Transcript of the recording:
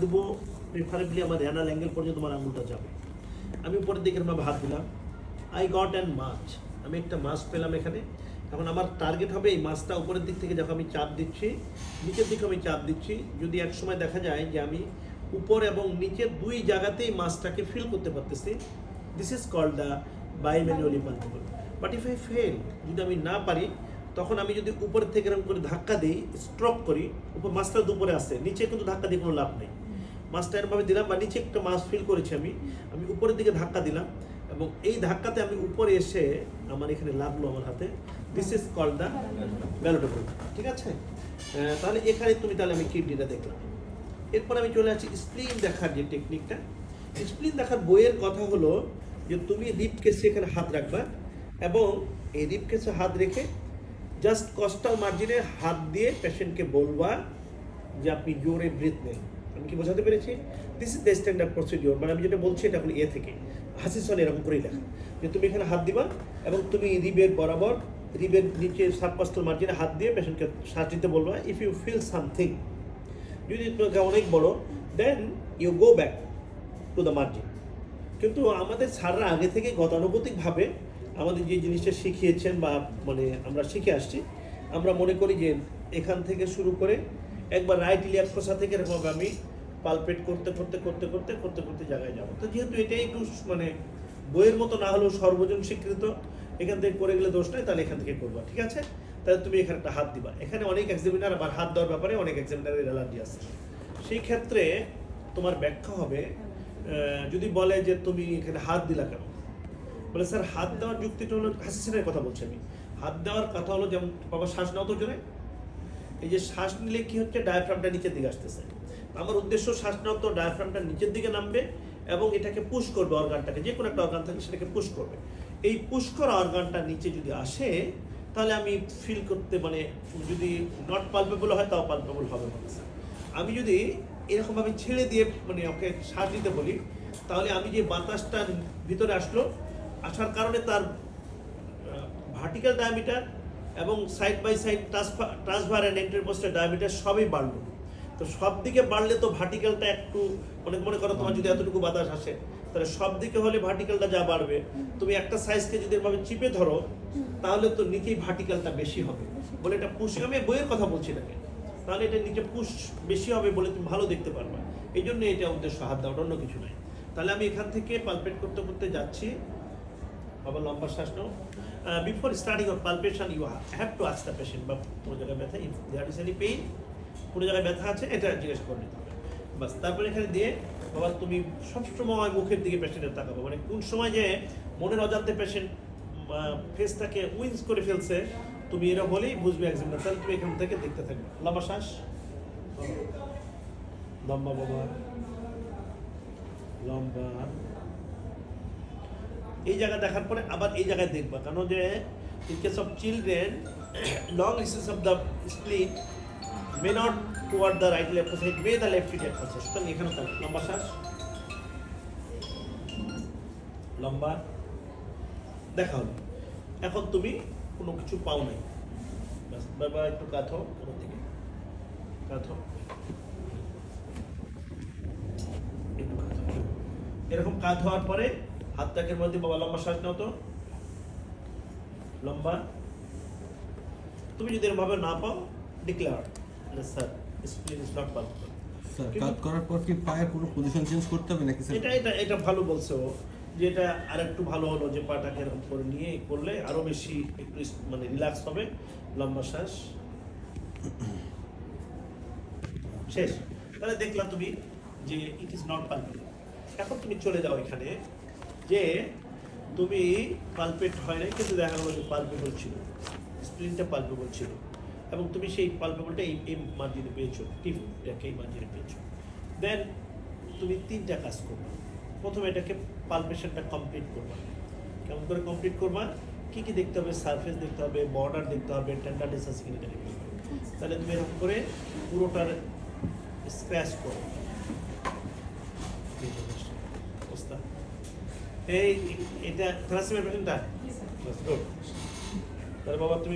দেবো প্রিফারেবলি আমার renal angle পর্যন্ত তোমার আঙুলটা যাবে। আমি উপরের দিকে এরকমভাবে হাত দিলাম, আই গট অ্যান্ড মাছ, আমি একটা মাছ পেলাম এখানে। এখন আমার টার্গেট হবে এই মাছটা উপরের দিক থেকে যখন আমি চাপ দিচ্ছি, নিচের দিকে আমি চাপ দিচ্ছি, যদি এক সময় দেখা যায় যে আমি উপর এবং নিচের দুই জায়গাতেই মাছটাকে ফিল করতে পারতেছি, this is called the bimanually palpable. But if I fail, যদি আমি না পারি, তখন আমি যদি উপরের থেকে এরকম করে ধাক্কা দিই, স্ট্রোক করি, উপর মাছটা দুপুরে আসে, নিচে কিন্তু ধাক্কা দিয়ে কোনো লাভ নেই। মাছটা এরভাবে দিলাম বা নিচে একটা মাছ ফিল করেছি আমি উপরের দিকে ধাক্কা দিলাম এবং এই ধাক্কাতে আমি উপরে এসে আমার এখানে লাগলো আমার হাতে, দিস ইজ কল্ড দ্য ব্যালোটেবল। ঠিক আছে, তাহলে এখানে তুমি তাহলে আমি কিডনিটা দেখলাম। এরপর আমি চলে আসছি স্প্লিন দেখার যে টেকনিকটা। স্প্লিন দেখার বইয়ের কথা হলো যে তুমি রিপ কেসে এখানে হাত রাখবা এবং এই রিপ কেসে হাত রেখে জাস্ট কস্টাল মার্জিনে হাত দিয়ে পেশেন্টকে বলবা যে আপনি জোরে ব্রিথ নেন। আমি কি বোঝাতে পেরেছি? This is the standard procedure. মানে আমি যেটা বলছি এটা হলো এ থেকে হাসিসন এরকম করেই লেখা, যে তুমি এখানে হাত দিবা এবং তুমি রিবের বরাবর, রিবের নিচে সাবকস্টাল মার্জিনে হাত দিয়ে পেশেন্টকে শ্বাস নিতে বলবা। ইফ ইউ ফিল সামথিং, যদি অনেক বড়, then you go back to the margin. কিন্তু আমাদের স্যাররা আগে থেকে গতানুগতিকভাবে আমাদের যে জিনিসটা শিখিয়েছেন বা মানে আমরা শিখে আসছি, আমরা মনে করি যে এখান থেকে শুরু করে একবার রাইট ইলিয়াক ফোসা থেকে এরকম আমি পালপেট করতে করতে করতে করতে করতে করতে জায়গায় যাবো। তো যেহেতু এটাই একটু মানে বইয়ের মতো না হলেও সর্বজন স্বীকৃত, এখান থেকে করে গেলে দোষ নয়, তাহলে এখান থেকে করবা। ঠিক আছে, তাহলে তুমি এখানে একটা হাত দিবা। এখানে অনেক এক্সামিনার আবার হাত দেওয়ার ব্যাপারে অনেক এক্সামিনারের অ্যালার্জি আছে। সেই ক্ষেত্রে তোমার ব্যাখ্যা হবে, যদি বলে যে তুমি এখানে হাত দিলা কেন, বলে স্যার হাত দেওয়ার যুক্তিটা হলো, হাসিসেনের কথা বলছি আমি, হাত দেওয়ার কথা হলো যেমন বাবা শ্বাস নাও তো জোরে, এই যে শ্বাস নিলে কি হচ্ছে, ডায়াফ্রামটা নিচের দিকে আসতেছে। আমার উদ্দেশ্য শ্বাস নেওয়া তো ডায়াফ্রামটা নিচের দিকে নামবে এবং এটাকে পুশ করবে, অর্গানটাকে, যে কোনো একটা অর্গান থাকে সেটাকে পুশ করবে। এই পুশ করা অর্গানটা নিচে যদি আসে, তাহলে আমি ফিল করতে মানে যদি নট পালপেবল হয় তাও পালপেবল হবে মানে। আমি যদি এরকমভাবে ছেড়ে দিয়ে মানে ওকে শ্বাস দিতে বলি, তাহলে আমি যে বাতাসটা ভিতরে আসলো, আসার কারণে তার ভার্টিক্যাল ডায়ামিটার এবং side by side transverse and ইন্টারপোস্টের ডায়ামিটার সবই বাড়লো। তো সব দিকে বাড়লে তো ভার্টিক্যালটা একটু অনেক, মনে করো তোমার যদি এতটুকু বাতাস আসে, তাহলে সব দিকে হলে ভার্টিক্যালটা যা বাড়বে, তুমি একটা সাইজকে যদি এভাবে চিপে ধরো, তাহলে তো নিচেই ভার্টিক্যালটা বেশি হবে বলে এটা পুশ, আমি বইয়ের কথা বলছি নাকি, তাহলে এটা নিচে পুশ বেশি হবে বলে তুমি ভালো দেখতে পারবে। এই জন্য এটা উদ্দেশ্য হাত দেওয়ার, অন্য কিছু নাই। তাহলে আমি এখান থেকে পালপেট করতে করতে যাচ্ছি। আবার লম্বা শ্বাস নাও। Before starting of palpation you have to ask the patient বা কোনো জায়গায় ব্যথা, if there is any pain, কোনো জায়গায় ব্যথা আছে এটা জিজ্ঞেস করে নিতে হবে বাস। তারপরে এখানে দিয়ে বাবা তুমি সবসময় মুখের দিকে পেশেন্টের তাকাবো, মানে কোন সময় যে মনের অজান্তে পেশেন্ট ফেসটাকে উইন্স করে ফেলছে, তুমি এরা বলেই বুঝবে এক্সামিনার। তাহলে তুমি এখান থেকে দেখতে থাকবে। লম্বা শ্বাস, লম্বা বাবা, লম্বা। এই জায়গা দেখার পরে আবার এই জায়গায় দেখবা, কারণ যে in case of children long recess of the split may not toward the right left side, may the left feet left side. সুতরাং এখানে থাকবে লম্বা শ্বাস, লম্বা। দেখা হলো, এখন তুমি কোনো কিছু পাও নাই, বাবা একটু কাঁথো কোনো দিকে, কাঁথো একটু কাঁথো। এরকম কাঁধ হওয়ার পরে হাতটাকের মধ্যে বাবা লম্বা শ্বাস নাও তো, লম্বা। তুমি যদি এরভাবে না পাও, declare sir spleen is not palpable. Sir cut করার পর কি পায়ের পুরো পজিশন চেঞ্জ করতে হবে নাকি স্যার? এটা ভালো বলছো, যে এটা আরেকটু ভালো হলো, যে পাটাকে এরকম করে নিয়ে করলে আরো বেশি একটু মানে রিল্যাক্স হবে। লম্বা শ্বাস, শেষ। তাহলে দেখলা তুমি যে ইট ইজ নট পালপেবল। এখন তুমি চলে যাও এখানে যে তুমি পালপেট হয় নাই, কিন্তু দেখা গেলো যে পালপেবল ছিল, স্প্লিনটা পালপেবল ছিল এবং তুমি সেই পালপেবলটা এই মার্জিনে পেয়েছো, টিপটাকে এই মার্জিনে পেয়েছো। দেন তুমি তিনটা কাজ করবে। প্রথমে এটাকে পালপেশনটা কমপ্লিট করবা। কেমন করে কমপ্লিট করবা? কী কী দেখতে হবে? সারফেস দেখতে হবে, বর্ডার দেখতে হবে, টেন্ডারনেস আছে কিনা এটা দেখতে হবে। তাহলে তুমি এরকম করে পুরোটার স্ক্র্যাচ করো। এই এটা থ্যালাসেমিয়া পেশেন্টটা, তাহলে বাবা তুমি